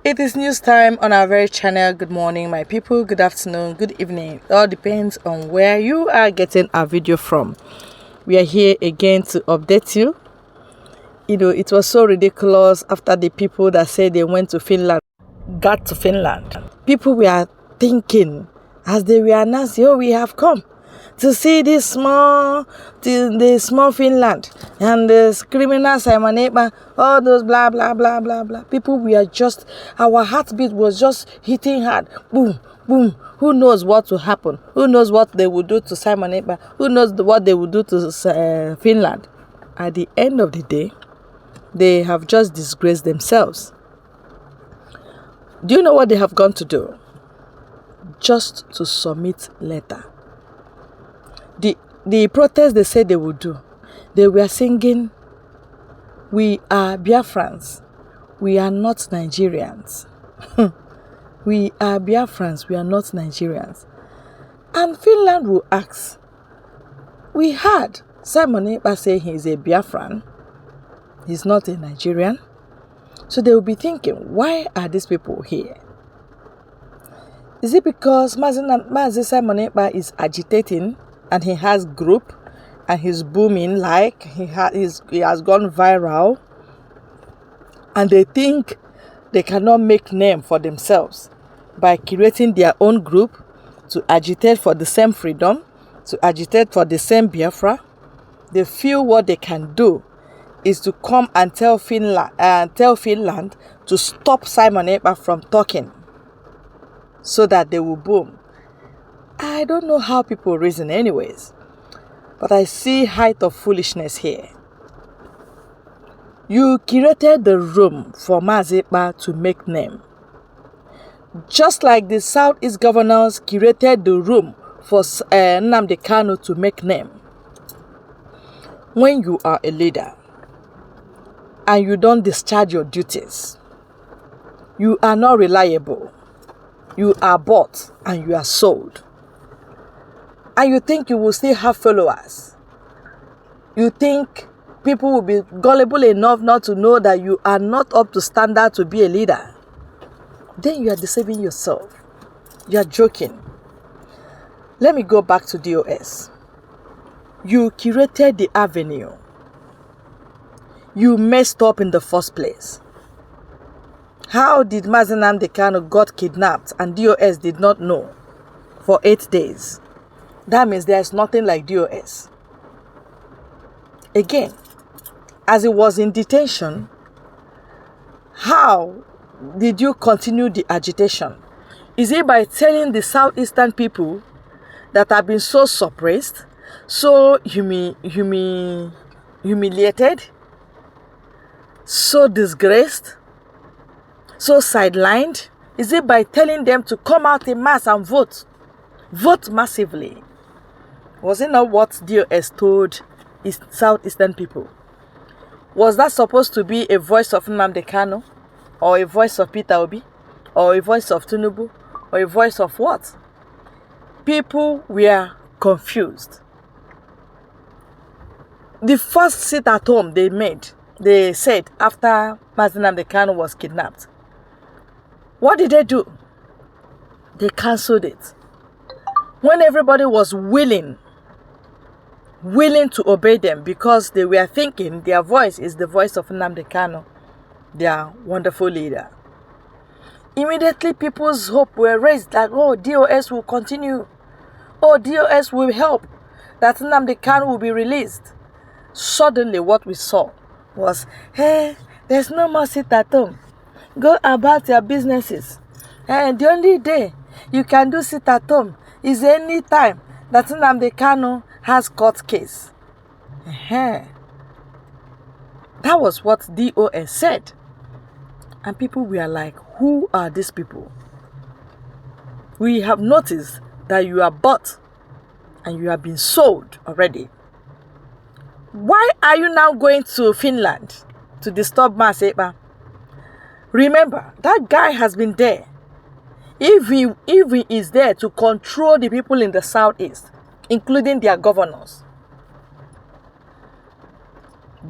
It is news time on our very channel. Good morning, my people. Good afternoon, good evening. It all depends on where you are getting our video from. We are here again to update you. It was so ridiculous after the people that said they went to Finland got to Finland. People were thinking as they were announcing, oh, we have come to see the small Finland and the criminal Simon Ekpa, all those blah blah blah blah blah. People, our heartbeat was just hitting hard. Boom, boom. Who knows what will happen? Who knows what they will do to Simon Ekpa? Who knows what they will do to Finland? At the end of the day, they have just disgraced themselves. Do you know what they have gone to do? Just to submit letter. The protest they said they would do, they were singing, we are Biafrans, we are not Nigerians. We are Biafrans, we are not Nigerians. And Finland will ask, we heard Simon Ekpa say he is a Biafran, he's not a Nigerian. So they will be thinking, why are these people here? Is it because Mazi Simon Ekpa is agitating and he has group and he's booming, like he has gone viral, and they think they cannot make name for themselves by creating their own group to agitate for the same freedom, to agitate for the same Biafra? They feel what they can do is to come and tell Finland to stop Simon Ekpa from talking so that they will boom. I don't know how people reason anyways, but I see height of foolishness here. You curated the room for Mazi Ekpa to make name, just like the Southeast governors curated the room for Nnamdi Kanu to make name. When you are a leader and you don't discharge your duties, you are not reliable. You are bought and you are sold. And you think you will still have followers. You think people will be gullible enough not to know that you are not up to standard to be a leader. Then you are deceiving yourself. You are joking. Let me go back to DOS. You curated the avenue. You messed up in the first place. How did Mazi Nnamdi Kanu got kidnapped and DOS did not know for 8 days? That means there is nothing like DOS. Again, as he was in detention, how did you continue the agitation? Is it by telling the Southeastern people that have been so suppressed, so humiliated, so disgraced, so sidelined? Is it by telling them to come out in mass and vote? Vote massively. Was it not what DOS told Southeastern people? Was that supposed to be a voice of Nnamdi Kanu? Or a voice of Peter Obi? Or a voice of Tinubu? Or a voice of what? People were confused. The first sit at home they said after Mazi Nnamdi Kanu was kidnapped, what did they do? They cancelled it. When everybody was willing to obey them because they were thinking their voice is the voice of Nnamdi Kanu, their wonderful leader. Immediately people's hope were raised that, oh, DOS will continue. Oh, DOS will help, that Nnamdi Kanu will be released. Suddenly what we saw was, hey, there's no more sit at home. Go about your businesses. And the only day you can do sit at home is any time that Nnamdi Kanu has court case. That was what DOS said. And people were like, who are these people? We have noticed that you are bought and you have been sold already. Why are you now going to Finland to disturb Mazi Ekpa? Remember, that guy has been there. If he is there to control the people in the Southeast, including their governors,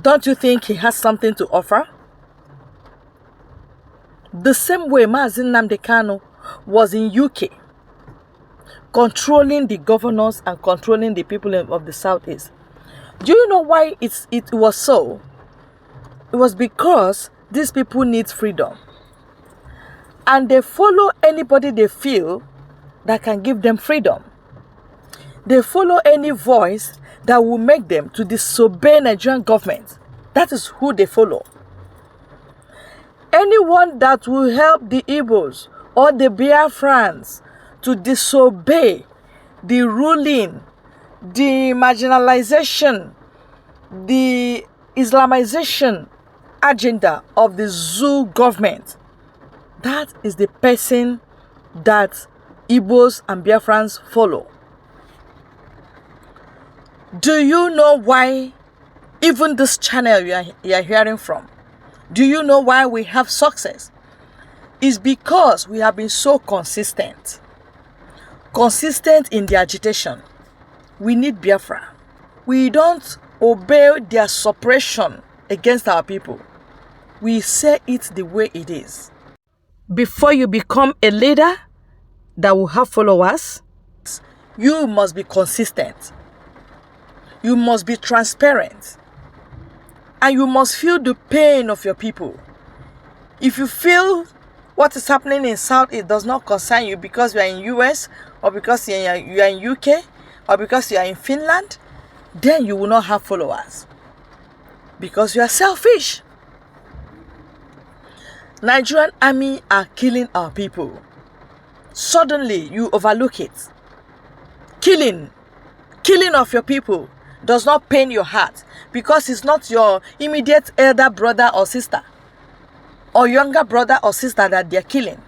don't you think he has something to offer? The same way Mazi Nnamdi Kanu was in UK, controlling the governors and controlling the people of the Southeast. Do you know why it was so? It was because these people need freedom. And they follow anybody they feel that can give them freedom. They follow any voice that will make them to disobey Nigerian government. That is who they follow. Anyone that will help the Igbos or the Biafrans to disobey the ruling, the marginalization, the Islamization agenda of the zoo government, that is the person that Igbos and Biafrans follow. Do you know why even this channel you are hearing from, do you know why we have success? It's because we have been so consistent. Consistent in the agitation. We need Biafra. We don't obey their suppression against our people. We say it the way it is. Before you become a leader that will have followers, you must be consistent. You must be transparent. And you must feel the pain of your people. If you feel what is happening in South, it does not concern you because you are in US, or because you are in UK, or because you are in Finland, then you will not have followers. Because you are selfish. Nigerian army are killing our people. Suddenly, you overlook it. Killing of your people does not pain your heart because it's not your immediate elder brother or sister or younger brother or sister that they're killing.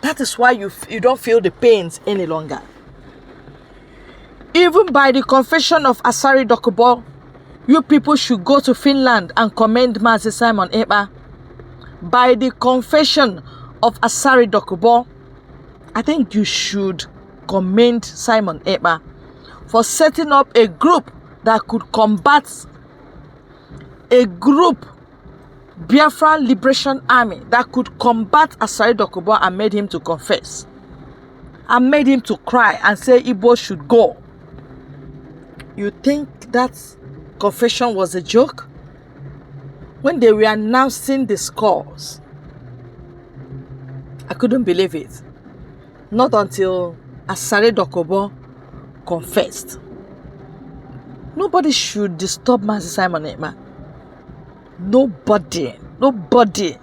That is why you don't feel the pains any longer. Even by the confession of Asari Dokubo, you people should go to Finland and commend Mazi Simon Ekpa. By the confession of Asari Dokubo, I think you should commend Simon Ekpa for setting up a group that could combat a group, Biafran Liberation Army, that could combat Asari Dokubo and made him to confess. And made him to cry and say Igbo should go. You think that confession was a joke? When they were announcing the scores, I couldn't believe it. Not until Asari Dokubo confessed. Nobody should disturb Mazi Simon Ekpa. Nobody.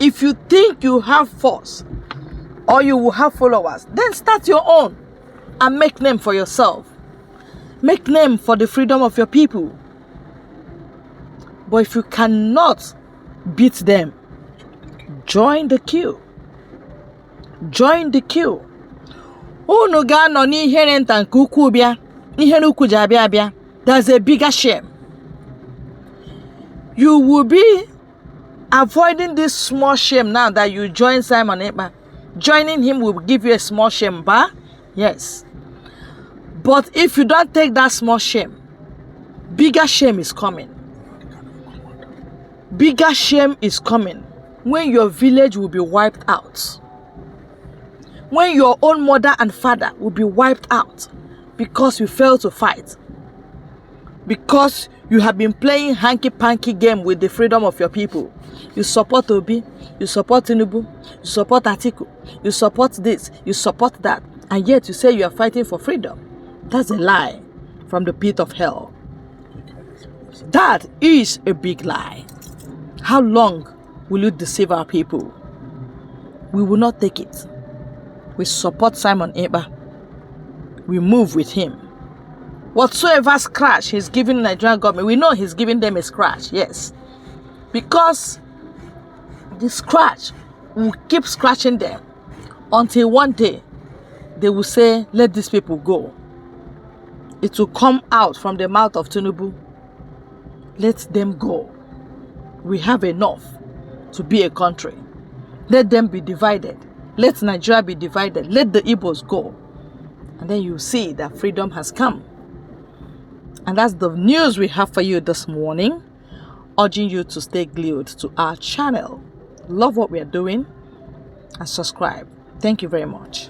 If you think you have force or you will have followers, then start your own and make name for yourself. Make name for the freedom of your people. But if you cannot beat them, join the queue. Join the queue. Unu ga no ni ihe nta nke ukwu bịa, ihe n'ukwu ji abịa abịa. There's a bigger shame. You will be avoiding this small shame now that you join Simon Ekpa. Joining him will give you a small shame, bah? Yes. But if you don't take that small shame, bigger shame is coming. Bigger shame is coming when your village will be wiped out. When your own mother and father will be wiped out because you failed to fight. Because you have been playing hanky-panky game with the freedom of your people. You support Obi, you support Tinubu, you support Atiku, you support this, you support that, and yet you say you are fighting for freedom. That's a lie from the pit of hell. That is a big lie. How long will you deceive our people? We will not take it. We support Simon Ekpa. We move with him. Whatsoever scratch he's giving the Nigerian government, we know he's giving them a scratch, yes. Because the scratch will keep scratching them until one day they will say, let these people go. It will come out from the mouth of Tinubu. Let them go. We have enough to be a country. Let them be divided. Let Nigeria be divided. Let the Igbos go. And then you see that freedom has come. And that's the news we have for you this morning. Urging you to stay glued to our channel. Love what we are doing. and subscribe. Thank you very much.